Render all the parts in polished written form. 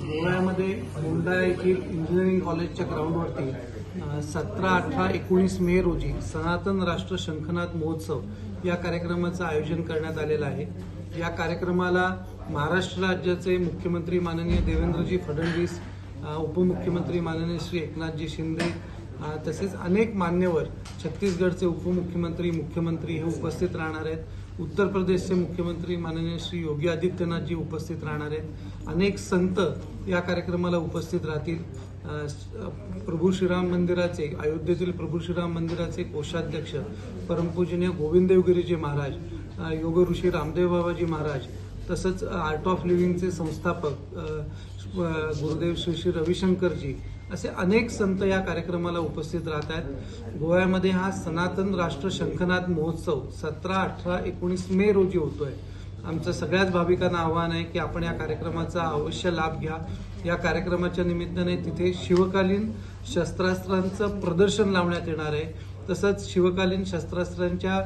गोव्यामध्ये मुंडा येथील इंजिनिअरिंग कॉलेजच्या ग्राउंडवरती 17, 18, 19 मे रोजी सनातन राष्ट्र शंखनाद महोत्सव या कार्यक्रमाचं आयोजन करण्यात आलेलं आहे। या कार्यक्रमाला महाराष्ट्र राज्याचे मुख्यमंत्री माननीय देवेंद्रजी फडणवीस, उपमुख्यमंत्री माननीय श्री एकनाथजी शिंदे तसेच अनेक मान्यवर, छत्तीसगडचे उपमुख्यमंत्री, मुख्यमंत्री हे उपस्थित राहणार आहेत। उत्तर प्रदेशचे मुख्यमंत्री माननीय श्री योगी आदित्यनाथजी उपस्थित राहणार आहेत। अनेक संत या कार्यक्रमाला उपस्थित राहतील। प्रभू श्रीराम मंदिराचे, अयोध्येतील प्रभू श्रीराम मंदिराचे कोषाध्यक्ष परमपूजनीय गोविंददेवगिरीजी महाराज, योग ऋषी रामदेव बाबाजी महाराज, तसंच आर्ट ऑफ लिव्हिंगचे संस्थापक गुरुदेव श्री श्री रविशंकरजी, असे अनेक संत या कार्यक्रमाला उपस्थित राहत आहेत। गोव्यामध्ये हा सनातन राष्ट्र शंखनाद महोत्सव 17, 18, 19 मे रोजी होतोय। आमचं सगळ्याच भाविकांना आव्हान आहे की आपण या कार्यक्रमाचा अवश्य लाभ घ्या। या कार्यक्रमाच्या निमित्ताने तिथे शिवकालीन शस्त्रास्त्रांचं प्रदर्शन लावण्यात येणार आहे। तसंच शिवकालीन शस्त्रास्त्रांच्या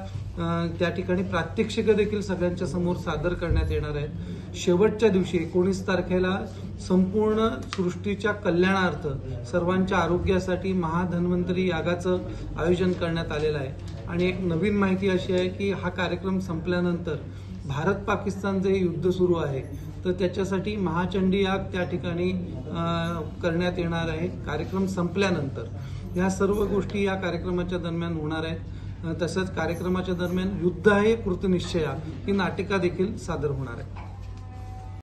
त्या ठिकाणी प्रात्यक्षिकं देखील सगळ्यांच्या समोर सादर करण्यात येणार आहेत। शेवटच्या दिवशी 19 तारखेला संपूर्ण सृष्टीच्या कल्याणार्थ, सर्वांच्या आरोग्यासाठी महाधन्वंतरी यागाचं आयोजन करण्यात आलेलं आहे। आणि एक नवीन माहिती अशी आहे की हा कार्यक्रम संपल्यानंतर भारत पाकिस्तान जे युद्ध सुरू आहे तर त्याच्यासाठी महाचंडी याग त्या ठिकाणी करण्यात येणार आहे कार्यक्रम संपल्यानंतर। या सर्व गोष्टी या कार्यक्रमाच्या दरम्यान होणार आहेत। तसंच कार्यक्रमाच्या दरम्यान युद्ध आहे कृतनिश्चया ही नाटिका देखील सादर होणार आहे।